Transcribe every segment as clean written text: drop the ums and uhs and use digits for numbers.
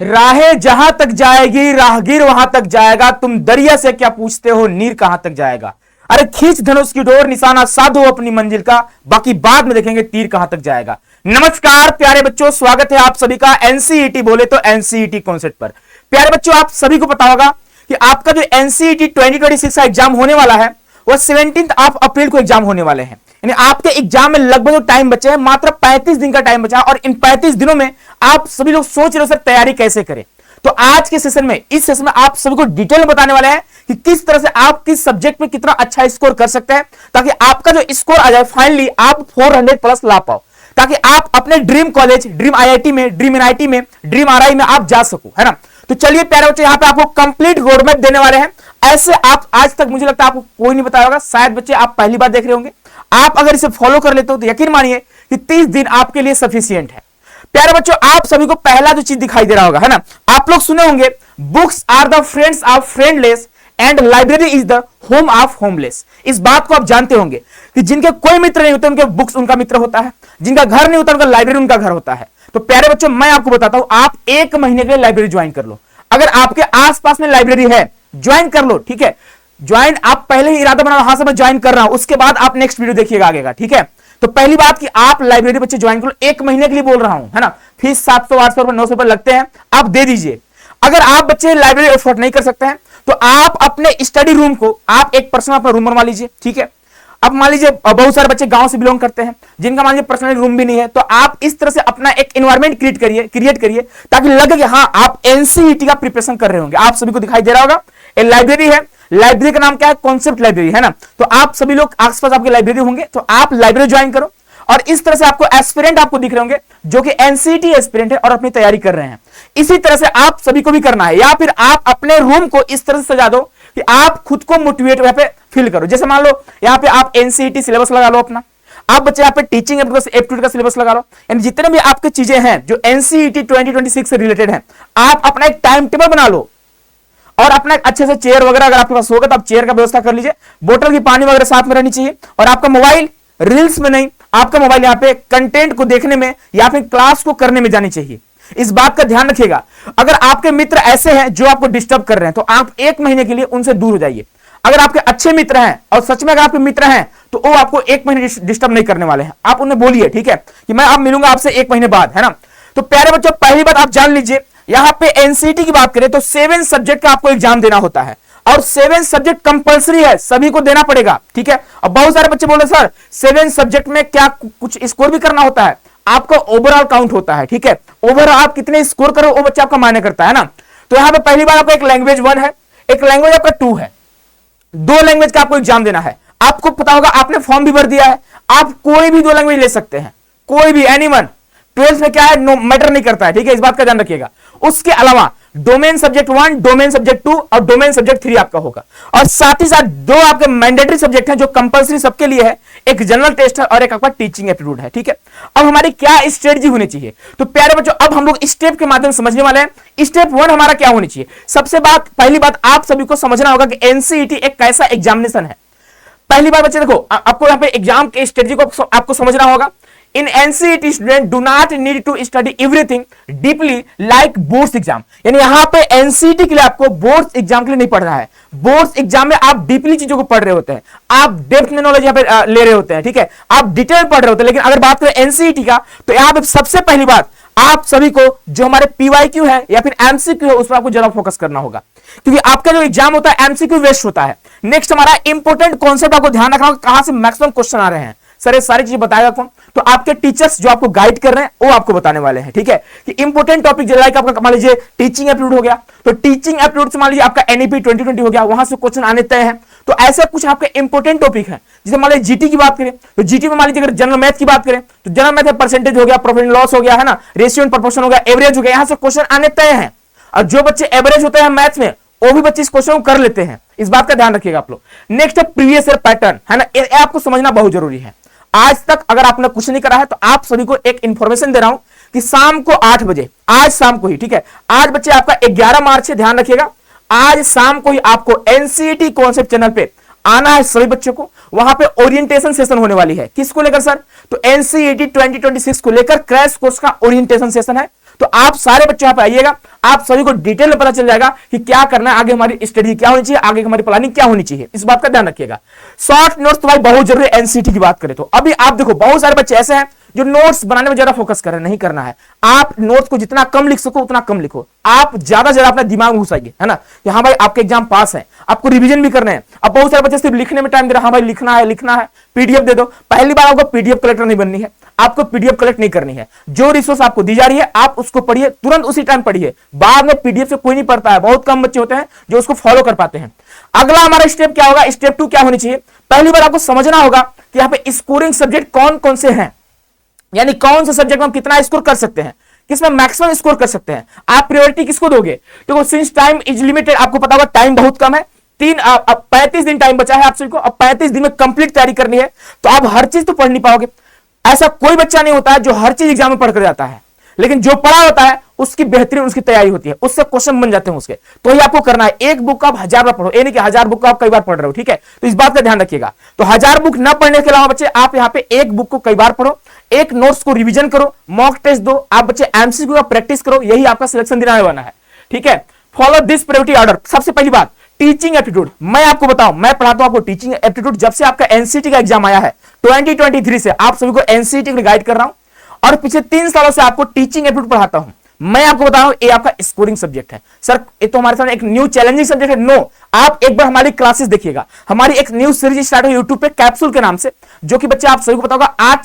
राहें जहां तक जाएगी राहगीर वहां तक जाएगा, तुम दरिया से क्या पूछते हो नीर कहां तक जाएगा। अरे खींच धनुष की डोर, निशाना साधो अपनी मंजिल का, बाकी बाद में देखेंगे तीर कहां तक जाएगा। नमस्कार प्यारे बच्चों, स्वागत है आप सभी का एनसीईटी बोले तो एनसीईटी कॉन्सेप्ट पर। प्यारे बच्चों, आप सभी को पता होगा कि आपका जो एनसीईटी 2026 का एग्जाम होने वाला है वह 17 अप्रैल को एग्जाम होने वाले हैं। यानी आपके एग्जाम में लगभग जो टाइम बचे हैं मात्र 35 दिन का टाइम बचा है, और इन 35 दिनों में आप सभी लोग सोच रहे हो सर तैयारी कैसे करें। तो आज के सेशन में, इस सेशन में आप सभी को डिटेल में बताने वाले हैं कि किस तरह से आप किस सब्जेक्ट में कितना अच्छा स्कोर कर सकते हैं, ताकि आपका जो स्कोर आ जाए फाइनली आप 400 प्लस ला पाओ, ताकि आप अपने ड्रीम कॉलेज, ड्रीम आईआईटी में, ड्रीम एनआईटी में, ड्रीम आरआई में आप जा सको, है ना। तो चलिए प्यारे बच्चे, यहां पे आपको कंप्लीट रोड मैप देने वाले हैं। ऐसे आप आज तक मुझे लगता है आपको कोई नहीं बताया होगा, शायद बच्चे आप पहली बार देख रहे होंगे। आप अगर इसे फॉलो कर लेते हो तो यकीन मानिए कि 30 दिन आपके लिए सफिशिएंट है। प्यारे बच्चों, आप सभी को पहला जो चीज दिखाई दे रहा होगा, है ना, आप लोग सुने होंगे books are the friends of friendless and library is the home of homeless. इस बात को आप जानते होंगे कि जिनके कोई मित्र नहीं होते उनके बुक्स उनका मित्र होता है, जिनका घर नहीं होता उनका लाइब्रेरी उनका घर होता है। तो प्यारे बच्चों, मैं आपको बताता हूं, आप 1 महीने के लिए लाइब्रेरी ज्वाइन कर लो। अगर आपके आसपास में लाइब्रेरी है ज्वाइन कर लो, ठीक है। ज्वाइन आप पहले ही इरादा बनाओ, हां से मैं ज्वाइन कर रहा हूं, उसके बाद आप नेक्स्ट वीडियो देखिएगा आगे का, ठीक है। तो पहली बात कि आप लाइब्रेरी बच्चे ज्वाइन कर लो, 1 महीने के लिए बोल रहा हूं, है ना। फीस 700 800 रुपए 900 रुपए लगते हैं, आप दे दीजिए। अगर आप बच्चे लाइब्रेरी अफोर्ड नहीं कर सकते हैं तो आप अपने स्टडी रूम को आप एक पर्सनल अपना रूम बनवा लीजिए, ठीक है। अब मान लीजिए बहुत सारे बच्चे गांव से बिलोंग करते हैं जिनका मान लीजिए पर्सनल रूम भी नहीं है, तो आप इस तरह से अपना एक एनवायरनमेंट क्रिएट करिए ताकि लगे कि हाँ आप एनसीईटी का प्रिपरेशन कर रहे होंगे। आप सभी को दिखाई दे रहा होगा एक लाइब्रेरी है, लाइब्रेरी का नाम क्या है, कॉन्सेप्ट लाइब्रेरी, है ना। तो आप सभी लोग आसपास आपके लाइब्रेरी होंगे, तो आप लाइब्रेरी ज्वाइन करो। और इस तरह से आपको एस्पिरेंट आपको दिख रहे होंगे जो कि एनसीईटी एस्पिरेंट है और अपनी तैयारी कर रहे हैं। इसी तरह से आप सभी को भी करना है, या फिर आप अपने रूम को इस तरह से सजा दो कि आप खुद को मोटिवेट यहाँ पे फील करो। जैसे मान लो यहाँ पे आप एनसीईटी सिलेबस लगा लो अपना, आप बच्चे यहाँ पे टीचिंग एप्टीट्यूड का सिलेबस लगा लो, यानी जितने भी आपके चीजें हैं जो एनसीईटी 2026 से रिलेटेड है, आप अपना एक टाइम टेबल बना लो। और अपना अच्छे से चेयर वगैरह अगर आपके पास होगा तो आप चेयर का व्यवस्था कर लीजिए, बोतल की पानी वगैरह साथ में रहनी चाहिए। और आपका मोबाइल रील्स में नहीं, आपका मोबाइल यहाँ पे कंटेंट को देखने में या फिर क्लास को करने में जानी चाहिए। इस बात का ध्यान रखिएगा। अगर आपके मित्र ऐसे हैं जो आपको डिस्टर्ब कर रहे हैं तो आप 1 महीने के लिए उनसे दूर हो जाइए। अगर आपके अच्छे मित्र हैं और सच में अगर आपके मित्र हैं तो वो आपको 1 महीने डिस्टर्ब नहीं करने वाले हैं। आप उन्हें बोलिए, ठीक है, कि मैं अब मिलूंगा आपसे 1 महीने बाद, है ना। तो प्यारे बच्चों, पहली बात आप जान लीजिए, यहां पे एनसीईटी की बात करें तो 7 सब्जेक्ट का आपको एग्जाम देना होता है, और 7 सब्जेक्ट कंपलसरी है, सभी को देना पड़ेगा, ठीक है। अब बहुत सारे बच्चे बोले सर 7 सब्जेक्ट में क्या कुछ स्कोर भी करना होता है? आपका ओवरऑल काउंट होता है, ठीक है। ओवरऑल आप कितने स्कोर करो वो बच्चा आपका मायने करता है ना। तो यहां पे पहली बार आपका एक लैंग्वेज 1 है, एक लैंग्वेज आपका 2 है, 2 लैंग्वेज का आपको एग्जाम देना है। आपको पता होगा आपने फॉर्म भी भर दिया है, आप कोई भी 2 लैंग्वेज ले सकते हैं, कोई भी, एनीवन। 12th में क्या है, नो मैटर नहीं करता है, ठीक है, इस बात का ध्यान रखिएगा। उसके अलावा डोमेन सब्जेक्ट 1, डोमेन सब्जेक्ट 2 और डोमेन सब्जेक्ट 3 आपका होगा। और साथ ही साथ 2 आपके मैंडेटरी सब्जेक्ट हैं जो कंपलसरी सबके लिए है, एक जनरल टेस्ट है और एक आपका टीचिंग एप्टीट्यूड है, ठीक है। अब हमारी क्या स्ट्रेटजी होनी चाहिए? तो प्यारे बच्चों, अब हम लोग स्टेप के माध्यम से समझने वाले हैं। स्टेप 1 हमारा क्या होनी चाहिए? सबसे पहली बात आप सभी को समझना होगा कि एनसीईटी एक कैसा एग्जामिनेशन है। पहली बार बच्चे देखो, आपको यहाँ पे एग्जाम के स्ट्रेटजी को आपको समझना होगा। In NCET student do not need to study everything deeply like boards exam। यानी यहाँ पे NCET के लिए आपको बोर्ड्स एग्जाम के लिए नहीं पढ़ रहा है। बोर्ड्स एग्जाम में आप डीपली चीजों को पढ़ रहे होते हैं, आप डेप्थ में नॉलेज यहाँ पे ले रहे होते हैं, ठीक है, आप डिटेल पढ़ रहे होते हैं। लेकिन अगर बात करें NCET का, तो यहाँ पे सबसे पहली बात आप सभी को जो हमारे PYQ है या फिर MCQ है उस पर आपको ज्यादा फोकस करना होगा, क्योंकि आपका जो एग्जाम होता है MCQ वेस्ट होता है। नेक्स्ट हमारा इंपोर्टेंट कॉन्सेप्ट आपको ध्यान रखना होगा, कहां से मैक्सिमम क्वेश्चन आ रहे हैं। सर ये सारी चीजें बताएगा कौन? तो आपके टीचर्स जो आपको गाइड कर रहे हैं वो आपको बताने वाले हैं, ठीक है। कि इंपोर्टेंट टॉपिक लाइक आपका मान लीजिए टीचिंग एप्टीट्यूड हो गया, तो टीचिंग एप्टीट्यूड से मान लीजिए आपका एनईपी 2020 हो गया, वहां से क्वेश्चन आने तय हैं। तो ऐसे कुछ आपके इंपोर्टेंट टॉपिक है। जैसे मान लीजिए जीटी की बात करें तो जीटी में मान लीजिए अगर जनरल मैथ की बात करें तो जनरल मैथ में परसेंटेज हो गया, प्रॉफिट एंड लॉस हो गया, है ना, रेशियो एंड प्रोपोर्शन हो गया, एवरेज हो गया, यहां से क्वेश्चन आने तय हैं। और जो बच्चे एवरेज होते हैं मैथ्स में वो भी बच्चे इस क्वेश्चन को कर लेते हैं, इस बात का ध्यान रखिएगा आप लोग। नेक्स्ट है प्रीवियस ईयर पैटर्न, है ना, ये आपको समझना बहुत जरूरी है। आज तक अगर आपने कुछ नहीं करा है तो आप सभी को एक इंफॉर्मेशन दे रहा हूं कि शाम को 8 बजे, आज शाम को ही, ठीक है, आज बच्चे आपका 11 मार्च है, ध्यान रखिएगा, आज शाम को ही आपको एनसीईटी कॉन्सेप्ट चैनल पे आना है सभी बच्चों को। वहां पे ओरिएंटेशन सेशन होने वाली है, किसको लेकर सर? तो एनसीईटी 2026 को लेकर क्रैश कोर्स का ओरिएंटेशन सेशन है। तो आप सारे बच्चे यहाँ पे आइएगा, आप सभी को डिटेल में पता चल जाएगा कि क्या करना है, आगे हमारी स्टडी क्या होनी चाहिए, आगे हमारी प्लानिंग क्या होनी चाहिए, इस बात का ध्यान रखिएगा। शॉर्ट नोट्स तो भाई बहुत जरूरी है। एनसीटी की बात करें तो अभी आप देखो बहुत सारे बच्चे ऐसे हैं जो नोट्स बनाने में ज्यादा फोकस कर रहे हैं, नहीं करना है। आप नोट्स को जितना कम लिख सको उतना कम लिखो, आप ज्यादा से ज्यादा अपना दिमाग में घुसाइए, है ना। हाँ भाई आपके एग्जाम पास है, आपको रिवीजन भी करने हैं। अब बहुत सारे बच्चे सिर्फ लिखने में टाइम दे रहे हैं, हाँ भाई लिखना है, पीडीएफ दे दो। पहली बार आपको पीडीएफ कलेक्टर नहीं बननी है, आपको पीडीएफ कलेक्ट नहीं करनी है। जो रिसोर्स आपको दी जा रही है आप उसको पढ़िए, तुरंत उसी टाइम पढ़िए। बाद में पीडीएफ से कोई नहीं पढ़ता है, बहुत कम बच्चे होते हैं जो उसको फॉलो कर पाते हैं। अगला हमारा स्टेप क्या होगा, स्टेप 2 क्या होनी चाहिए। पहली बार आपको समझना होगा कि यहाँ पे स्कोरिंग सब्जेक्ट कौन कौन से हैं, यानी कौन से सब्जेक्ट में हम कितना स्कोर कर सकते हैं, किसमें मैक्सिमम स्कोर कर सकते हैं, आप प्रायोरिटी किसको दोगे। तो सिंस टाइम इज लिमिटेड, आपको पता होगा टाइम बहुत कम है, 35 दिन टाइम बचा है आप सभी को। अब 35 दिन में कंप्लीट तैयारी करनी है, तो आप हर चीज तो पढ़ नहीं पाओगे। ऐसा कोई बच्चा नहीं होता है जो हर चीज एग्जाम में पढ़ कर जाता है, लेकिन जो पढ़ा होता है उसकी बेहतरीन उसकी तैयारी होती है, उससे क्वेश्चन बन जाते हैं उसके। तो ये आपको करना है, एक बुक आप 1000 बार पढ़ो, ये नहीं कि 1000 बुक आप कई बार पढ़ रहे हो, ठीक है। तो इस बात का ध्यान रखिएगा। तो 1000 बुक ना पढ़ने के अलावा बच्चे आप यहाँ पे एक बुक को कई बार पढ़ो, एक नोट्स को रिवीजन करो, मॉक टेस्ट दो, आप बच्चे एमसीक्यू का प्रैक्टिस करो, यही आपका सिलेक्शन दिलाने वाला है, ठीक है। Follow this priority order. सबसे पहली बात टीचिंग एप्टीट्यूड। मैं आपको बताऊं, मैं पढ़ाता हूं आपको टीचिंग एप्टीट्यूड जब से आपका एनसीटी का एग्जाम आया है 2023 से, आप सभी को एनसीटी के लिए गाइड कर रहा हूं और पिछले 3 सालों से आपको टीचिंग एप्टीट्यूड पढ़ाता हूं। मैं आपको बता रहा हूं ये आपका स्कोरिंग सब्जेक्ट है। सर ये तो हमारे सामने एक न्यू चैलेंजिंग सब्जेक्ट है, नो। आप एक बार हमारी क्लासेस देखिएगा, हमारी एक न्यू सीरीज स्टार्ट हुई यूट्यूब पे कैप्सूल के नाम से, जो कि बच्चे आप सभी को पता होगा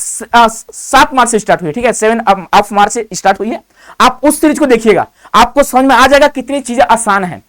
7 मार्च से स्टार्ट हुई है, ठीक है, 7 मार्च से स्टार्ट हुई है। आप उस सीरीज को देखिएगा, आपको समझ में आ जाएगा कितनी चीजें आसान है।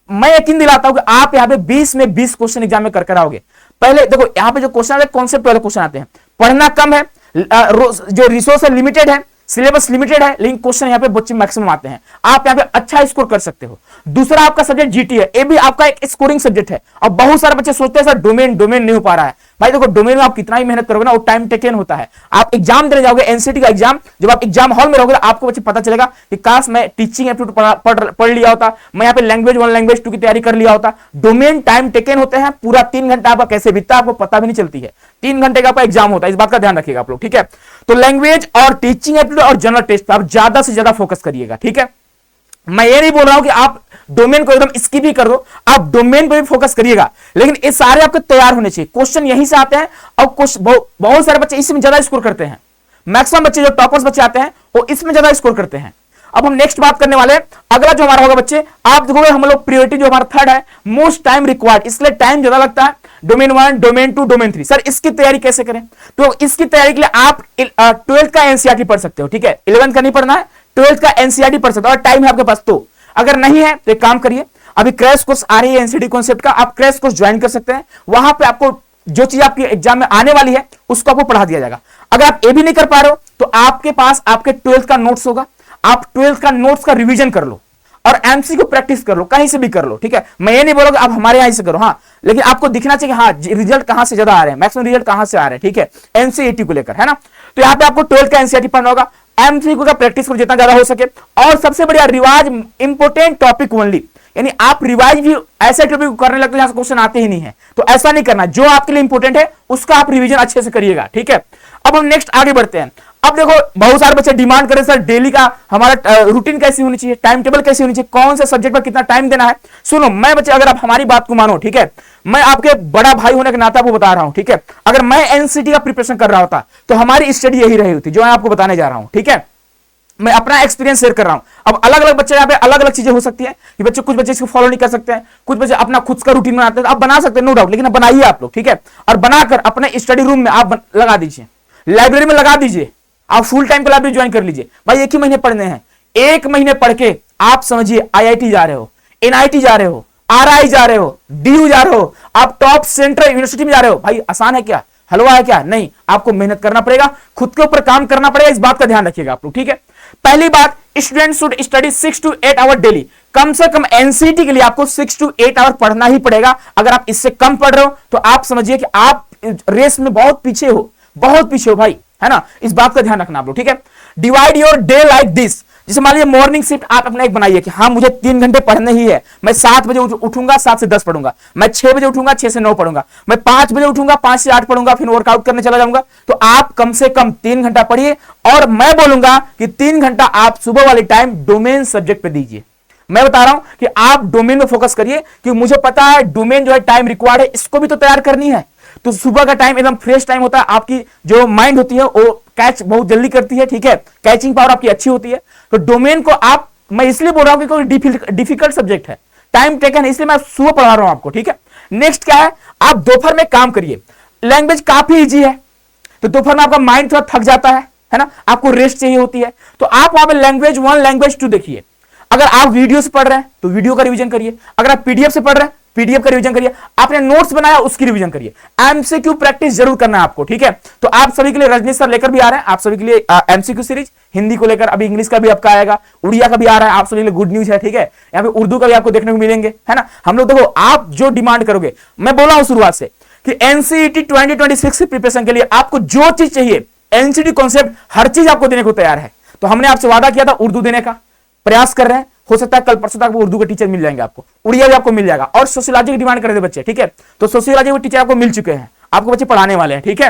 मैं यकीन दिलाता हूं कि आप यहाँ पे 20 में 20 क्वेश्चन एग्जाम में कर आओगे। पहले देखो यहाँ पे जो क्वेश्चन आते हैं कॉन्सेप्ट वाले क्वेश्चन आते हैं, पढ़ना कम है, जो रिसोर्स है लिमिटेड है, सिलेबस लिमिटेड है, लेकिन क्वेश्चन यहाँ पे बच्चे मैक्सिमम आते हैं, आप यहाँ पे अच्छा स्कोर कर सकते हो। दूसरा आपका सब्जेक्ट जीटी है, ये भी आपका एक स्कोरिंग सब्जेक्ट है। और बहुत सारे बच्चे सोचते हैं सर डोमेन नहीं हो पा रहा है। भाई देखो डोमेन में आप कितना ही मेहनत करोगे ना, वो टाइम टेकन होता है। आप एग्जाम देने जाओगे एनसीटी का एग्जाम, जब आप एग्जाम हॉल में रहोगे आपको बच्चे पता चलेगा कि काश मैं टीचिंग एप्टीट्यूड पढ़ लिया होता, मैं यहाँ पे लैंग्वेज 1 लैंग्वेज 2 की तैयारी कर लिया होता। डोमेन टाइम टेकन होते हैं, पूरा 3 घंटा आपका कैसे बीतता है आपको पता भी नहीं चलती है। 3 घंटे का आपका एग्जाम होता है, इस बात का ध्यान रखिएगा आप लोग, ठीक है। तो लैंग्वेज और टीचिंग एप्टीट्यूड और जनरल टेस्ट आप ज्यादा से ज्यादा फोकस करिएगा, ठीक है। मैं ये नहीं बोल रहा हूं कि आप डोमेन को एकदम स्किप ही कर दो, आप डोमेन पे भी फोकस करिएगा, लेकिन ये सारे आपके तैयार होने चाहिए। क्वेश्चन यहीं से आते हैं और बहुत सारे बच्चे इसमें ज्यादा स्कोर करते हैं। मैक्सिमम बच्चे जो टॉपर्स बच्चे आते हैं वो इसमें ज्यादा स्कोर करते हैं। अब हम नेक्स्ट बात करने वाले हैं, अगला जो हमारा होगा बच्चे, आप देखोगे हम लोग प्रायोरिटी जो हमारा थर्ड है, मोस्ट टाइम रिक्वायर्ड, इसलिए टाइम ज्यादा लगता है। Domain 1, domain 2, domain 3। सर इसकी तैयारी कैसे करें? तो इसकी तैयारी के लिए आप 12th का एनसीईआरटी पढ़ सकते हो, ठीक है। 11th का नहीं पढ़ना है, 12th का एनसीईआरटी पढ़ सकते हो और टाइम है आपके पास। तो अगर नहीं है तो एक काम करिए, अभी क्रैश कोर्स आ रही है एनसीटी कॉन्सेप्ट का, आप क्रैश कोर्स ज्वाइन कर सकते हैं। वहां पे आपको जो चीज आपके एग्जाम में आने वाली है उसको आपको पढ़ा दिया जाएगा। अगर आप ये भी नहीं कर पा रहे हो तो आपके पास आपके 12th का नोट्स होगा, आप 12th का नोट्स का रिवीजन कर लो और एमसीक्यू प्रैक्टिस कर लो, कहीं से भी कर लो, ठीक है। मैं ये नहीं बोलूंगा आप हमारे यहां से करो, हाँ, लेकिन आपको दिखना चाहिए हाँ रिजल्ट कहां से ज्यादा आ रहे हैं, मैक्सिमम रिजल्ट कहां से आ रहे हैं, ठीक है, एनसीईआरटी को लेकर, है ना। तो यहाँ पे आपको 12th का एनसीईआरटी पढ़ना होगा, एमसीक्यू का प्रैक्टिस करो जितना ज्यादा हो सके, और सबसे बढ़िया रिवाइज इंपोर्टेंट टॉपिक ओनली, यानी आप रिवाइज भी ऐसे टॉपिक करने लगते हो जहां से क्वेश्चन आते ही नहीं है। तो ऐसा नहीं करना, जो आपके लिए इंपोर्टेंट है उसका आप रिवीजन अच्छे से करिएगा, ठीक है। अब हम नेक्स्ट आगे बढ़ते हैं। अब देखो बहुत सारे बच्चे डिमांड करें सर डेली का हमारा रूटीन कैसी होनी चाहिए, टाइम टेबल कैसी होनी चाहिए, कौन से सब्जेक्ट पर कितना टाइम देना है। सुनो मैं बच्चे, अगर आप हमारी बात को मानो, ठीक है, मैं आपके बड़ा भाई होने के नाते आपको बता रहा हूं, ठीक है। अगर मैं एनसीटी का प्रिपरेशन कर रहा होता तो हमारी स्टडी यही रही होती जो मैं आपको बताने जा रहा हूं, ठीक है। मैं अपना एक्सपीरियंस शेयर कर रहा हूं। अब अलग अलग बच्चे यहाँ पे अलग अलग चीजें हो सकती है कि बच्चे, कुछ बच्चे इसको फॉलो नहीं कर सकते हैं, कुछ बच्चे अपना खुद का रूटीन बनाते हैं। आप बना सकते हैं नो डाउट, लेकिन अब बनाइए आप लोग, ठीक है। और बनाकर अपने स्टडी रूम में आप लगा दीजिए, लाइब्रेरी में लगा दीजिए, आप फुल टाइम का लाइब्रेरी ज्वाइन कर लीजिए। भाई 1 ही महीने पढ़ने हैं, 1 महीने पढ़ के आप समझिए आईआईटी जा रहे हो, एनआईटी जा रहे हो, आरआई जा रहे हो, डीयू जा रहे हो, आप टॉप सेंट्रल यूनिवर्सिटी में जा रहे हो। भाई आसान है क्या, हलवा है क्या? नहीं, आपको मेहनत करना पड़ेगा, खुद के ऊपर काम करना पड़ेगा, इस बात का ध्यान रखिएगा आप लोग, ठीक है। पहली बात, student should study 6 to 8 hour daily. कम से कम एनसीटी के लिए आपको 6 to 8 आवर पढ़ना ही पड़ेगा। अगर आप इससे कम पढ़ रहे हो तो आप समझिए कि आप रेस में बहुत पीछे हो, बहुत पीछे हो भाई, है ना। इस बात का ध्यान रखना आप लोग, ठीक है। Divide your day like this. जैसे मान लीजिए मॉर्निंग शिफ्ट आप अपना एक बनाइए कि हाँ मुझे 3 घंटे पढ़ने ही है, मैं 7 बजे उठूंगा 7 से 10 पढ़ूंगा, मैं 6 बजे उठूंगा 6 से 9 पढ़ूंगा, मैं 5 बजे उठूंगा 5 से 8 पढ़ूंगा, फिर वर्कआउट करने चला जाऊंगा। तो आप कम से कम 3 घंटा पढ़िए, और मैं बोलूंगा कि 3 घंटा आप सुबह वाले टाइम डोमेन सब्जेक्ट पे दीजिए। मैं बता रहा हूं कि आप डोमेन में फोकस करिए, कि मुझे पता है डोमेन जो है टाइम रिक्वायर्ड है, इसको भी तो तैयार करनी है। तो सुबह का टाइम एकदम फ्रेश टाइम होता है, आपकी जो माइंड होती है वो कैच बहुत जल्दी करती है, ठीक है, कैचिंग पावर आपकी अच्छी होती है। तो डोमेन को आप, मैं इसलिए बोल रहा हूं कि कोई डिफिकल्ट सब्जेक्ट है, टाइम टेकन है, इसलिए मैं सुबह पढ़ा रहा हूं आपको, ठीक है। नेक्स्ट क्या है, आप दोपहर में काम करिए। लैंग्वेज काफी इजी है, तो दोपहर में आपका माइंड थोड़ा थक जाता है ना, आपको रेस्ट चाहिए होती है, तो आप वहां पे लैंग्वेज 1 लैंग्वेज 2 देखिए। अगर आप वीडियो से पढ़ रहे हैं तो वीडियो का रिवीजन करिए, अगर आप पीडीएफ से पढ़ रहे हैं पीडीएफ का रिवीजन करिए, आपने नोट्स बनाया उसकी रिवीजन करिए। एमसीक्यू प्रैक्टिस जरूर करना है आपको, ठीक है। तो आप सभी के लिए रजनीश सर लेकर भी आ रहे हैं, आप सभी के लिए एमसीक्यू सीरीज हिंदी को लेकर, अभी इंग्लिश का भी आपका आएगा, उड़िया का भी आ रहा है, आप सभी के लिए गुड न्यूज है, ठीक है। यहाँ पे उर्दू का भी आपको देखने को मिलेंगे, है ना। हम लोग देखो, आप जो डिमांड करोगे, मैं बोला हूं शुरुआत से कि एनसीईटी 2026 की प्रिपरेशन के लिए आपको जो चीज चाहिए, एनसीईटी कॉन्सेप्ट हर चीज आपको देने को तैयार है। तो हमने आपसे वादा किया था उर्दू देने का, प्रयास कर रहे हैं, हो सकता है कल परसों तक उर्दू के टीचर मिल जाएंगे आपको, उड़िया भी आपको मिल जाएगा, और सोशियोलॉजी की डिमांड कर रहे थे बच्चे, ठीक है। तो सोशियोलॉजी के टीचर आपको मिल चुके हैं, आपको बच्चे पढ़ाने वाले हैं, ठीक है।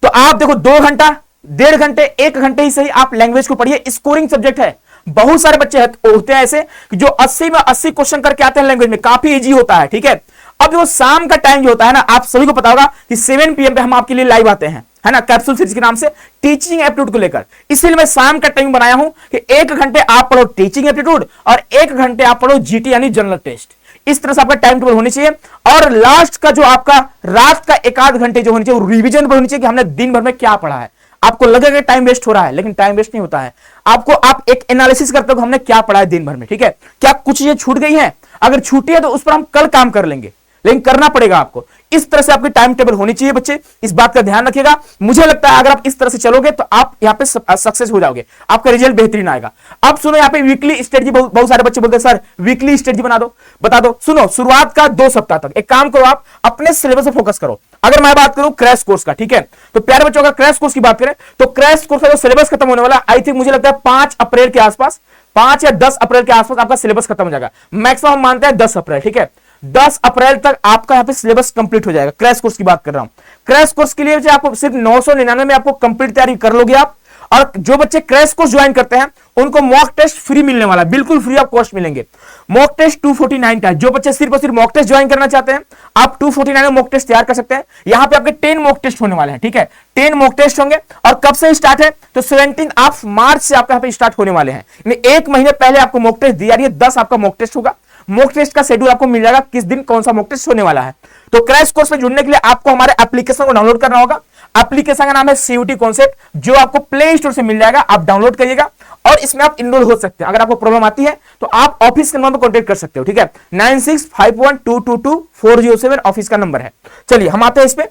तो आप देखो 2 घंटा 1.5 घंटे 1 घंटे ही सही आप लैंग्वेज को पढ़िए, स्कोरिंग सब्जेक्ट है। बहुत सारे बच्चे होते हैं ऐसे जो 80 में 80 क्वेश्चन करके आते हैं लैंग्वेज में, काफी इजी होता है, ठीक है। अब जो शाम का टाइम जो होता है ना, आप सभी को पता होगा कि 7 PM पे हम आपके लिए लाइव आते हैं, है ना, कैप्सूल सीरीज के नाम से, टीचिंग एप्टीट्यूड को लेकर। इसीलिए मैं शाम का टाइम बनाया हूं कि 1 घंटे आप पढ़ो टीचिंग एप्टीट्यूड और 1 घंटे आप पढ़ो जीटी यानी जनरल टेस्ट। इस तरह से आपका टाइम टेबल होनी चाहिए, और लास्ट का जो आपका रात का 1 आध घंटे जो होनी चाहिए वो रिवीजन पर होनी चाहिए कि हमने दिन भर में क्या पढ़ा है। आपको लगेगा टाइम वेस्ट हो रहा है, लेकिन टाइम वेस्ट नहीं होता है। आपको आप एक एनालिसिस करते हो हमने क्या पढ़ा है दिन भर में, ठीक है। क्या कुछ चीजें छूट गई हैं? अगर छूटी है तो उस पर हम कल काम कर लेंगे, लेकिन करना पड़ेगा आपको। इस तरह से आपकी टाइम टेबल होनी चाहिए बच्चे, इस बात का ध्यान रखिएगा। मुझे लगता है अगर आप इस तरह से चलोगे तो आप यहाँ पे सक्सेस हो जाओगे, आपका रिजल्ट बेहतरीन आएगा। अब सुनो, यहाँ पे वीकली स्ट्रेटजी, बहुत सारे बच्चे बोलते हैं सर वीकली स्ट्रेटजी बना दो, बता दो। सुनो, शुरुआत का 2 सप्ताह तक एक काम करो, आप अपने सिलेबस पे फोकस करो। अगर मैं बात करूं क्रैश कोर्स का, ठीक है, तो प्यारे बच्चों, अगर क्रैश कोर्स की बात करें तो क्रैश कोर्स का जो सिलेबस खत्म होने वाला, आई थिंक मुझे लगता है 5 अप्रैल के आसपास, 5 या 10 अप्रैल के आसपास आपका सिलेबस खत्म हो जाएगा। मैक्सिमम हम मानते हैं 10 अप्रैल, ठीक है। 10 अप्रैल तक आपका यहाँ पे सिलेबस कंप्लीट हो जाएगा। क्रैश कोर्स की बात कर रहा हूं। क्रैश कोर्स के लिए आपको सिर्फ 999 में आपको कंप्लीट तैयारी कर लोगे आप। और जो बच्चे क्रैश कोर्स ज्वाइन करते हैं उनको मॉक टेस्ट फ्री मिलने वाला है, बिल्कुल फ्री ऑफ कॉस्ट मिलेंगे। मॉक टेस्ट 249 का है। जो बच्चे सिर्फ और सिर्फ मॉक टेस्ट ज्वाइन करना चाहते हैं, आप 249 में मॉक टेस्ट तैयार कर सकते हैं। यहां पे आपके 10 मॉक टेस्ट होने वाले हैं, ठीक है, 10 मॉक टेस्ट होंगे। और कब से स्टार्ट है तो 17 मार्च से आपके यहाँ पे स्टार्ट होने वाले हैं, यानी 1 महीने पहले आपको मॉक टेस्ट दी जा रही है। 10 आपका मॉक टेस्ट होगा। मॉक टेस्ट का शेड्यूल आपको मिल जाएगा, किस दिन कौन सा मॉक टेस्ट होने वाला है। तो क्रैश कोर्स में जुड़ने के लिए आपको हमारे एप्लीकेशन को डाउनलोड करना होगा। एप्लीकेशन का नाम है सीयूटी कॉन्सेप्ट, जो आपको प्ले स्टोर से मिल जाएगा, आप डाउनलोड करिएगा और इसमें आप इनरोल हो सकते हैं। अगर आपको प्रॉब्लम आती है तो आप ऑफिस के नंबर पर कॉन्टेक्ट कर सकते हो, ठीक है। 9651222407 ऑफिस का नंबर है। चलिए हम आते हैं इस पे।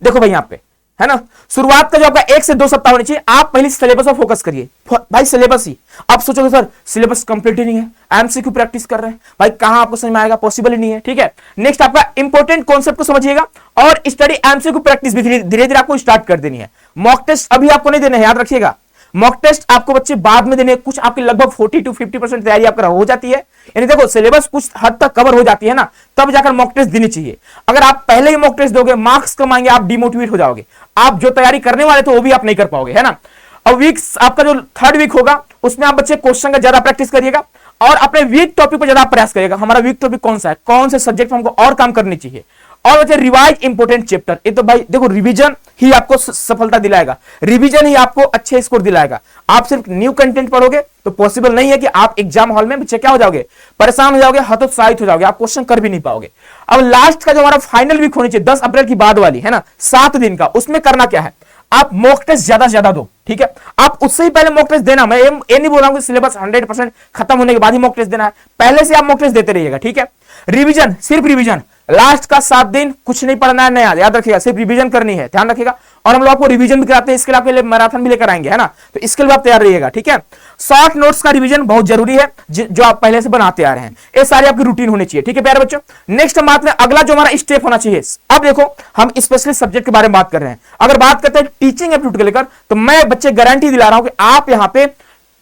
देखो भाई यहाँ पे है ना, शुरुआत का जो आपका 1 से 2 सप्ताह होनी चाहिए। आप पहले सिलेबस पर फोकस करिए भाई, सिलेबस ही। आप सोचोगे सर सिलेबस कंप्लीट ही नहीं है, एमसीक्यू प्रैक्टिस कर रहे हैं भाई, कहां आपको समझ में आएगा, पॉसिबल ही नहीं है, ठीक है। नेक्स्ट आपका इंपॉर्टेंट कॉन्सेप्ट को समझिएगा और स्टडी एमसीक्यू प्रैक्टिस भी धीरे धीरे आपको स्टार्ट कर देनी है। मॉक टेस्ट अभी आपको नहीं देना है, याद रखिएगा। मॉक टेस्ट आपको बच्चे बाद में देने, कुछ आपकी लगभग 40 to 50% तैयारी आपका हो जाती है। यानी देखो सिलेबस कुछ हद तक कवर हो जाती है ना, तब जाकर मॉक टेस्ट देनी चाहिए। अगर आप पहले ही मॉक टेस्ट दोगे, मार्क्स कम आएंगे, आप डिमोटिवेट हो जाओगे, आप जो तैयारी करने वाले थे वो भी आप नहीं कर पाओगे, है ना। अब वीक्स आपका जो 3rd वीक होगा उसमें आप बच्चे क्वेश्चन का ज्यादा प्रैक्टिस करिएगा और अपने वीक टॉपिक पर ज्यादा प्रयास करिएगा। हमारा वीक टॉपिक कौन सा है, कौन से सब्जेक्ट में हमको और काम करनी चाहिए। और बच्चे रिवाइज इंपोर्टेंट चैप्टर, ये तो भाई देखो रिवीजन ही आपको सफलता दिलाएगा, रिवीजन ही आपको अच्छे स्कोर दिलाएगा। आप सिर्फ न्यू कंटेंट पढ़ोगे तो पॉसिबल नहीं है कि आप एग्जाम हॉल में बच्चे क्या हो जाओगे, परेशान हो जाओगे, हतोत्साहित हो जाओगे, आप क्वेश्चन कर भी नहीं पाओगे। अब लास्ट का जो हमारा फाइनल वीक होनी चाहिए 10 अप्रैल की बाद वाली, है ना, 7 दिन का, उसमें करना क्या है, आप मॉक टेस्ट ज्यादा से ज्यादा दो, ठीक है। आप उससे ही पहले मॉक टेस्ट देना, मैं ये नहीं बोल रहा हूं कि सिलेबस 100% खत्म होने के बाद ही मॉक टेस्ट देना है, पहले से आप मॉक टेस्ट देते रहिएगा, ठीक है। रिवीजन, सिर्फ रिवीजन, लास्ट का 7 दिन कुछ नहीं पढ़ना है नया, याद रखिएगा, सिर्फ रिवीजन करनी है, ध्यान रखिएगा। और हम लोग आपको रिवीजन भी कराते हैं, इसके लिए आपके लिए मैराथन भी लेकर आएंगे, है ना, तो इसके लिए आप तैयार रहिएगा, ठीक है। शॉर्ट नोट्स का रिवीजन बहुत जरूरी है, जो आप पहले से बनाते आ रहे हैं, ये सारी आपकी रूटीन होनी चाहिए, ठीक है प्यारे बच्चों। नेक्स्ट हम बात करें, अगला जो हमारा स्टेप होना चाहिए, अब देखो हम स्पेशली सब्जेक्ट के बारे में बात कर रहे हैं। अगर बात करते हैं टीचिंग एप्टीट्यूड को लेकर, तो मैं बच्चे गारंटी दिला रहा हूं कि आप यहां पे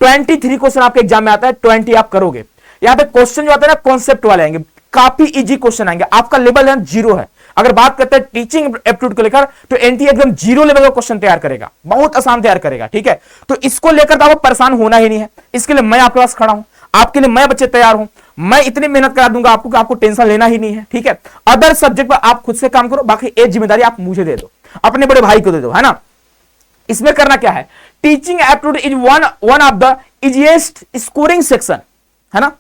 23 क्वेश्चन आपके एग्जाम में आता है, 20 आप करोगे। यहां पे क्वेश्चन जो आता है ना कॉन्सेप्ट वाले आएंगे, काफी इजी क्वेश्चन आएंगे, आपका लेवल है 0 है। अगर बात करते हैं टीचिंग एप्टीट्यूड को लेकर, तो एनटीए एकदम 0 लेवल का क्वेश्चन तैयार करेगा, बहुत आसान तैयार करेगा, ठीक है। तो इसको लेकर तो आपको परेशान होना ही नहीं है, इसके लिए मैं आपके पास खड़ा हूं, आपके लिए मैं बच्चे तैयार हूं, मैं इतनी मेहनत करा दूंगा आपको कि आपको टेंशन लेना ही नहीं है, ठीक है। अदर सब्जेक्ट पर आप खुद से काम करो, बाकी एक जिम्मेदारी आप मुझे दे दो, अपने बड़े भाई को दे दो, है ना। इसमें करना क्या है, teaching aptitude is one of the easiest scoring section, है ना।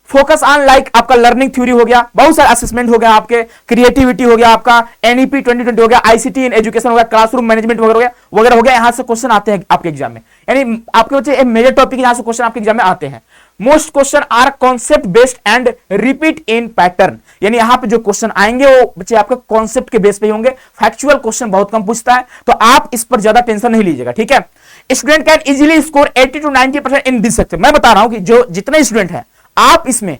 फोकस ऑन लाइक आपका लर्निंग थ्योरी हो गया, बहुत सारे असेसमेंट हो गया, आपके क्रिएटिविटी हो गया, आपका एनईपी 2020 हो गया, आईसीटी इन एजुकेशन हो गया, क्लासरूम मैनेजमेंट वगैरह हो गया, यहां से क्वेश्चन आते हैं आपके एग्जाम में, यानी आपके बच्चे मेजर टॉपिक यहां से क्वेश्चन आपके एग्जाम में आते हैं। Most question are concept based and repeat in pattern, यानी यहां पे जो क्वेश्चन आएंगे वो बच्चे आपके कॉन्सेप्ट के बेस पे होंगे, फैक्चुअल क्वेश्चन बहुत कम पूछता है, तो आप इस पर ज्यादा टेंशन नहीं लीजिएगा, ठीक है। Student can easily score 80 to 90% in this section. मैं बता रहा हूं कि जो जितने स्टूडेंट हैं आप इसमें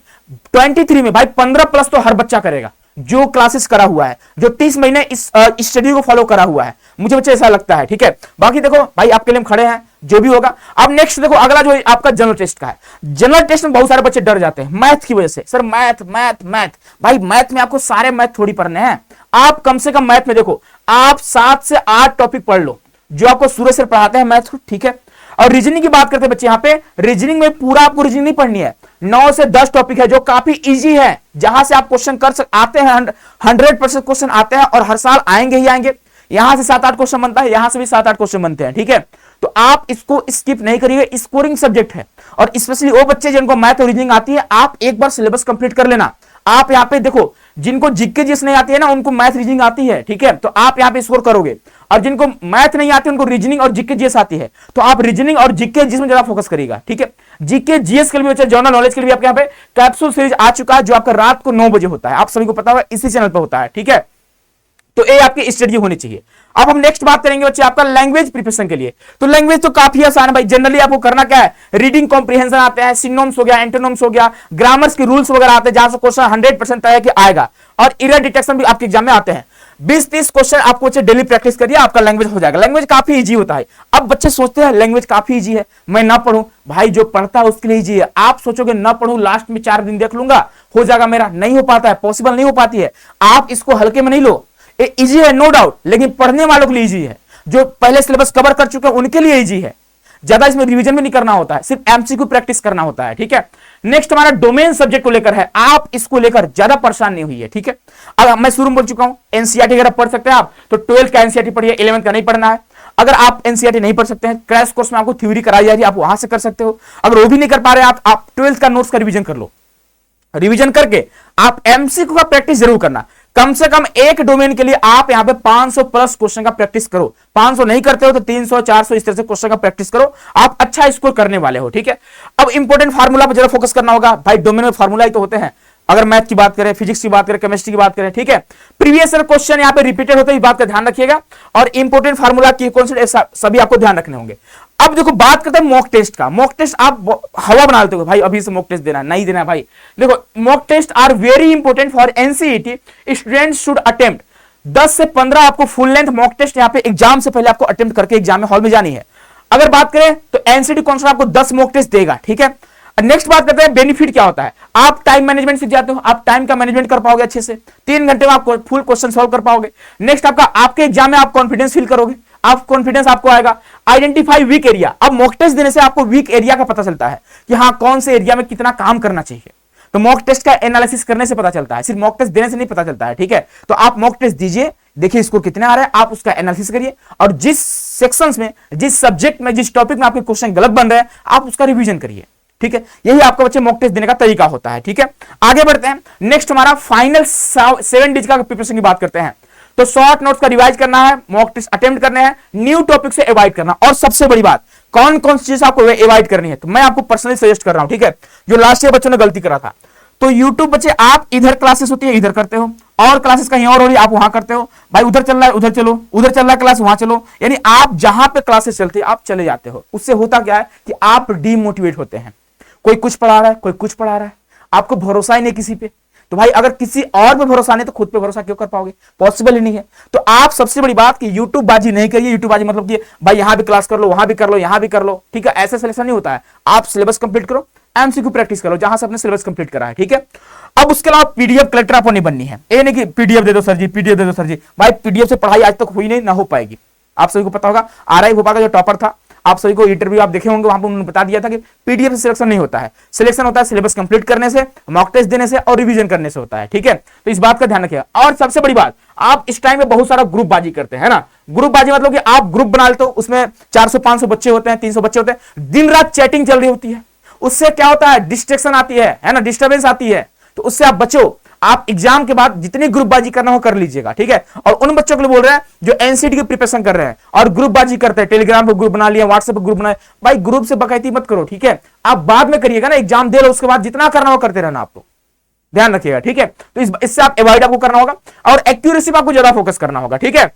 23 में भाई 15 प्लस तो हर बच्चा करेगा, जो क्लासेस करा हुआ है, जो 30 महीने इस स्टडी को फॉलो करा हुआ है, मुझे बच्चे ऐसा लगता है, ठीक है। बाकी देखो भाई आपके लिए हम खड़े हैं, जो भी होगा। अब नेक्स्ट देखो अगला जो आपका जनरल टेस्ट का है। जनरल टेस्ट में बहुत सारे बच्चे डर जाते हैं मैथ की वजह से, सर मैथ मैथ मैथ, भाई मैथ में आपको सारे मैथ थोड़ी पढ़ने हैं, आप कम से कम मैथ में देखो आप 7 से 8 टॉपिक पढ़ लो जो आपको शुरू से पढ़ाते हैं मैथ को, ठीक है। और रीजनिंग की बात करते हैं बच्चे, यहां पे रीजनिंग में पूरा आपको रीजनिंग नहीं पढ़नी है, 9 से 10 टॉपिक है जो काफी इजी है, जहां से आप क्वेश्चन कर आते हैं, 100% क्वेश्चन आते हैं और हर साल आएंगे ही आएंगे। यहां से 7-8 क्वेश्चन बनता है, यहां से भी 7-8 क्वेश्चन बनते हैं, ठीक है। तो आप इसको स्किप नहीं करिए, स्कोरिंग सब्जेक्ट है, और स्पेशली वो बच्चे जिनको मैथ और रीजनिंग आती है, आप एक बार सिलेबस कंप्लीट कर लेना। आप यहाँ पे देखो जिनको जीके जीएस नहीं आती है ना, उनको मैथ रीजनिंग आती है, ठीक है, तो आप यहाँ पे स्कोर करोगे। और जिनको मैथ नहीं आती उनको रीजनिंग और जीके जीएस आती है, तो आप रीजनिंग और जीके जीएस में ज्यादा फोकस करिएगा, ठीक है। जीके जीएस के लिए बच्चे जनरल नॉलेज के लिए आपके यहाँ पे कैप्सूल सीरीज आ चुका है, जो आपका रात को 9 बजे होता है, आप सभी को पता होगा, इसी चैनल पर होता है, ठीक है। तो ये आपकी स्टडी होनी चाहिए। अब हम नेक्स्ट बात करेंगे बच्चे आपका लैंग्वेज प्रिपरेशन के लिए। तो लैंग्वेज तो काफी आसान है भाई, जनरली आपको करना क्या है, रीडिंग कॉम्प्रिहेंशन आते हैं, सिनोनिम्स हो गया, एंटोनिम्स हो गया, ग्रामर्स के रूल्स वगैरह आते हैं, जहां से क्वेश्चन 100% तय कि आएगा, और एरर डिटेक्शन भी आपके एग्जाम में आते हैं। 20-30 क्वेश्चन आपको बच्चे डेली प्रैक्टिस करिए, आपका लैंग्वेज हो जाएगा। लैंग्वेज काफी इजी होता है। अब बच्चे सोचते हैं लैंग्वेज काफी इजी है, मैं ना पढ़ूं, भाई जो पढ़ता है उसके लिए इजी है। आप सोचोगे ना पढ़ूं, लास्ट में 4 दिन देख लूंगा हो जाएगा मेरा, नहीं हो पाता है, पॉसिबल नहीं हो पाती है। आप इसको हल्के में नहीं लो, ये इजी है नो डाउट, लेकिन पढ़ने वालों के लिए इजी है, जो पहले सिलेबस कवर कर चुके हैं उनके लिए इजी है। ज्यादा इसमें रिवीजन भी नहीं करना होता है, सिर्फ एमसीक्यू प्रैक्टिस करना होता है, ठीक है। नेक्स्ट हमारा डोमेन सब्जेक्ट को लेकर है, आप इसको लेकर ज्यादा परेशान नहीं हुई है, ठीक है। अब मैं शुरू में बोल चुका हूं एनसीईआरटी अगर पढ़ सकते हैं आप, तो 12th का एनसीईआरटी पढ़िए, 11th का नहीं पढ़ना है। अगर आप एनसीईआरटी नहीं पढ़ सकते हैं, क्रैश कोर्स में आपको थ्योरी कराई जा रही है, आप वहां से कर सकते हो। अगर वो भी नहीं कर पा रहे आप 12th का नोट्स का रिवीजन कर लो, रिवीजन करके आप एमसीक्यू का प्रैक्टिस जरूर करना। कम से कम एक डोमेन के लिए आप यहां पे 500 प्लस क्वेश्चन का प्रैक्टिस करो। 500 नहीं करते हो तो 300 400 इस तरह से क्वेश्चन का प्रैक्टिस करो, आप अच्छा स्कोर करने वाले हो, ठीक है। अब इंपॉर्टेंट फार्मूला पर जरा फोकस करना होगा भाई, डोमेन में फार्मूला ही तो होते हैं। अगर मैथ की बात करें, फिजिक्स की बात करें, केमिस्ट्री की बात करें, ठीक है, प्रीवियस ईयर क्वेश्चन यहां पे रिपीटेड होते हैं, इस बात का ध्यान रखिएगा। और इंपॉर्टेंट फार्मूला की कॉन्सेप्ट सभी आपको ध्यान रखने होंगे। अब देखो बात करते हैं मॉक टेस्ट का। मॉक टेस्ट आप हवा बना लेते हो भाई, अभी से मॉक टेस्ट देना नहीं देना भाई। देखो mock test are very important for NCET, students should attempt 10 से 15 आपको फुल लेंथ मॉक टेस्ट यहाँ पे एग्जाम से पहले आपको अटेम्प्ट करके एग्जाम में हॉल में जानी है। अगर बात करें तो एनसीईटी काउंसिल आपको 10 मॉक टेस्ट देगा, ठीक है। नेक्स्ट बात करते हैं बेनिफिट क्या होता है। आप टाइम मैनेजमेंट सीख जाते हो, आप टाइम का मैनेजमेंट कर पाओगे अच्छे से, 3 घंटे में आप फुल क्वेश्चन सॉल्व कर पाओगे। नेक्स्ट आपके एग्जाम में आप कॉन्फिडेंस फील करोगे, आप कॉन्फिडेंस आपको आएगा। आइडेंटिफाई वीक एरिया, अब मॉक टेस्ट देने से आपको वीक एरिया का पता चलता है कि हाँ कौन से एरिया में कितना काम करना चाहिए। तो मॉक टेस्ट का एनालिसिस करने से पता चलता है, सिर्फ मॉक टेस्ट देने से नहीं पता चलता है, ठीक है। तो आप मॉक टेस्ट दीजिए, देखिए स्कोर कितने आ रहे हैं, आप उसका एनालिसिस करिए, और जिस सेक्शंस में, जिस सब्जेक्ट में, जिस टॉपिक में आपके क्वेश्चन गलत बन रहे हैं, आप उसका रिवीजन करिए, ठीक है। यही आपका बच्चे मॉक टेस्ट देने का तरीका होता है, ठीक है। आगे बढ़ते हैं, नेक्स्ट हमारा फाइनल 7 डेज का प्रिपरेशन की बात करते हैं। तो शॉर्ट नोट्स का रिवाइज करना है, मॉक टेस्ट अटेम्प्ट करने हैं, न्यू टॉपिक से अवॉइड करना, और सबसे बड़ी बात कौन कौन सी चीज आपको अवॉइड करनी है, तो मैं आपको पर्सनली सजेस्ट कर रहा हूं, ठीक है। जो लास्ट ईयर बच्चों ने गलती करा था, तो यूट्यूब बच्चे आप इधर क्लासेस होती है इधर करते हो, और क्लासेस कहीं और हो रही है आप वहां करते हो, भाई उधर चल रहा है उधर चलो, उधर चल रहा है क्लास वहां चलो, यानी आप जहां पे क्लासेस चलती है आप चले जाते हो। उससे होता क्या है कि आप डीमोटिवेट होते हैं, कोई कुछ पढ़ा रहा है कोई कुछ पढ़ा रहा है, आपको भरोसा ही नहीं किसी पे। तो भाई अगर किसी और पे भरोसा नहीं तो खुद पे भरोसा क्यों कर पाओगे, पॉसिबल ही नहीं है। तो आप सबसे बड़ी बात कि यूट्यूब बाजी नहीं करिए। यूट्यूब बाजी मतलब कि भाई यहां भी क्लास कर लो वहां भी कर लो यहां भी कर लो, ठीक है, ऐसा सिलेक्शन नहीं होता है। आप सिलेबस कंप्लीट करो, एमसीक्यू प्रैक्टिस करो जहां से अपने सिलेबस कंप्लीट करा है, ठीक है। अब उसके अलावा पीडीएफ कलेक्टर आपको नहीं बननी है, ये नहीं कि पीडीएफ दे दो सर जी, पीडीएफ दे दो सर जी। भाई पीडीएफ से पढ़ाई आज तक हुई नहीं, ना हो पाएगी। आप सभी को पता होगा आरआई भोपाल का जो टॉपर था, आप सभी को इंटरव्यू आप देखे होंगे, वहां पर उन्होंने बता दिया था कि पीडीएफ से सिलेक्शन नहीं होता है, सिलेक्शन होता है सिलेबस कंप्लीट करने से, मॉक टेस्ट देने से और रिवीजन करने से होता है, ठीक है। तो इस बात का ध्यान रखिएगा। और सबसे बड़ी बात, आप इस टाइम में बहुत सारा ग्रुप बाजी करते हैं ना, ग्रुप बाजी मतलब कि आप ग्रुप बना लेते हो, उसमें 400-500 बच्चे होते हैं, 300 बच्चे होते हैं, दिन रात चैटिंग चल रही होती है, उससे क्या होता है डिस्ट्रैक्शन आती है ना, डिस्टर्बेंस आती है। तो उससे आप बचो। आप एग्जाम के बाद जितनी ग्रुपबाजी करना हो कर लीजिएगा, ठीक है। और उन बच्चों के लिए बोल रहे हैं जो एनसीटी की प्रिपरेशन कर रहे हैं और ग्रुपबाजी करते हैं, टेलीग्राम पर ग्रुप बना लिया, व्हाट्सएप पर ग्रुप बनाए, भाई ग्रुप से बकैती मत करो, ठीक है। आप बाद में करिएगा ना, एग्जाम दे लो, उसके बाद जितना करना हो करते रहना, आपको ध्यान रखिएगा, ठीक है। तो इससे आप अवॉइड आपको करना होगा और एक्यूरेसी पर आपको ज्यादा फोकस करना होगा, ठीक है।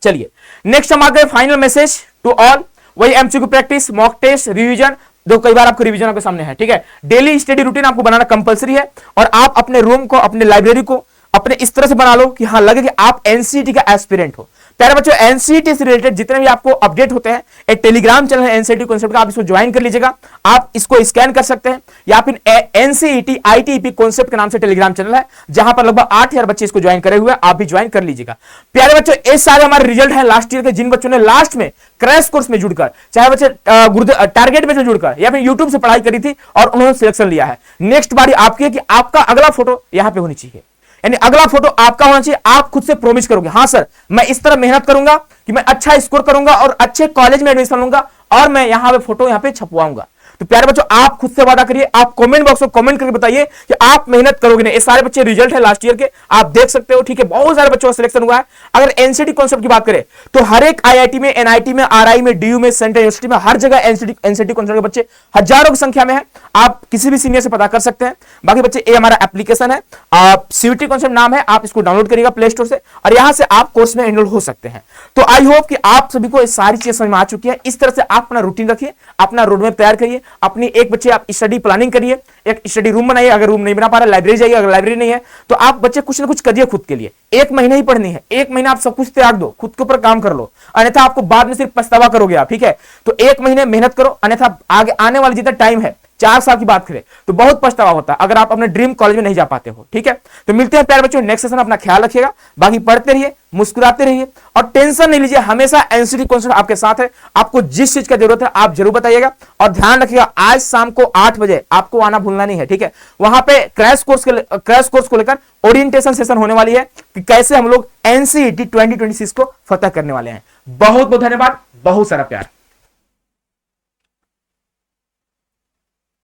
चलिए नेक्स्ट हम आते हैं फाइनल मैसेज टू ऑल, वही MCQ practice, mock test, revision. दो कई बार आपको रिवीजन आपके सामने है, ठीक है। डेली स्टडी रूटीन आपको बनाना कंपलसरी है और आप अपने रूम को, अपने लाइब्रेरी को अपने इस तरह से बना लो कि हाँ लगे कि आप एनसीटी का एस्पिरेंट हो। प्यारे बच्चों, एनसीटी से रिलेटेड जितने भी आपको अपडेट होते हैं, एक टेलीग्राम चैनल है एनसीटी कॉन्सेप्ट का, आप इसको ज्वाइन कर लीजिएगा। आप इसको स्कैन कर सकते हैं या फिर एनसीईटी आईटीईपी कॉन्सेप्ट के नाम से टेलीग्राम चैनल है, जहां पर लगभग 8000 बच्चे इसको ज्वाइन करे हुए हैं, आप भी ज्वाइन कर लीजिएगा। प्यारे बच्चों, इस सारे हमारे रिजल्ट है लास्ट ईयर के, जिन बच्चों ने लास्ट में क्रैश कोर्स में जुड़कर, चाहे बच्चे टारगेट में जुड़कर या फिर यूट्यूब से पढ़ाई करी थी और उन्होंने सिलेक्शन लिया है, नेक्स्ट बारी आपकी है कि आपका अगला फोटो यहां पे होनी चाहिए, यानी अगला फोटो आपका होना चाहिए। आप खुद से प्रॉमिस करोगे, हाँ सर मैं इस तरह मेहनत करूंगा कि मैं अच्छा स्कोर करूंगा और अच्छे कॉलेज में एडमिशन लूंगा और मैं यहां पे फोटो यहां पे छपवाऊंगा। तो प्यारे बच्चों, आप खुद से वादा करिए, आप कमेंट बॉक्स में कमेंट करके बताइए कि आप मेहनत करोगे नहीं। ये सारे बच्चे रिजल्ट है लास्ट ईयर के, आप देख सकते हो, ठीक है। बहुत सारे बच्चों का सिलेक्शन हुआ है। अगर एनसीटी कॉन्सेप्ट की बात करें तो हर एक आईआईटी में, एनआईटी में, आरआई में, डीयू में, सेंट्रल यूनिवर्सिटी में, हर जगह एनसीटी कॉन्सेप्ट के बच्चे हजारों की संख्या में है। आप किसी भी सीनियर से पता कर सकते हैं। बाकी बच्चे, ये हमारा एप्लीकेशन है, सीयूटी कॉन्सेप्ट नाम है, आप इसको डाउनलोड करिएगा प्ले स्टोर से और यहां से आप कोर्स में एनरोल हो सकते हैं। तो आई होप कि आप सभी को ये सारी चीजें समझ में आ चुकी है। इस तरह से आप अपना रूटीन रखिए, अपना रोड मैप तैयार करिए, अपनी एक बच्चे आप स्टडी प्लानिंग करिए, एक स्टडी रूम बनाइए, अगर रूम नहीं बना पा रहा लाइब्रेरी जाइए, अगर लाइब्रेरी नहीं है तो आप बच्चे कुछ ना कुछ करिए खुद के लिए। एक महीने ही पढ़नी है, एक महीना आप सब कुछ त्याग दो, खुद के ऊपर काम कर लो, अन्यथा आपको बाद में सिर्फ पछतावा करोगे आप, ठीक है। तो एक महीने मेहनत करो, अन्यथा आगे आने वाले जितना टाइम है, 4 साल की बात करें तो बहुत पछतावा होता है अगर आप अपने ड्रीम कॉलेज में नहीं जा पाते हो, ठीक है। तो मिलते हैं प्यारे बच्चों नेक्स्ट सेशन, अपना ख्याल रखिएगा, बाकी पढ़ते रहिए, मुस्कुराते रहिए और टेंशन नहीं लीजिए, हमेशा एनसीटी कॉन्सेप्ट आपके साथ है। आपको जिस चीज का जरूरत है आप जरूर बताइएगा और ध्यान रखिएगा, आज शाम को 8 बजे आपको आना भूलना नहीं है, ठीक है। वहां पे क्रैश कोर्स को लेकर ओरिएंटेशन सेशन होने वाली है कि कैसे हम लोग एनसीईटी 2026 को फतह करने वाले हैं। बहुत बहुत धन्यवाद, बहुत सारा प्यार।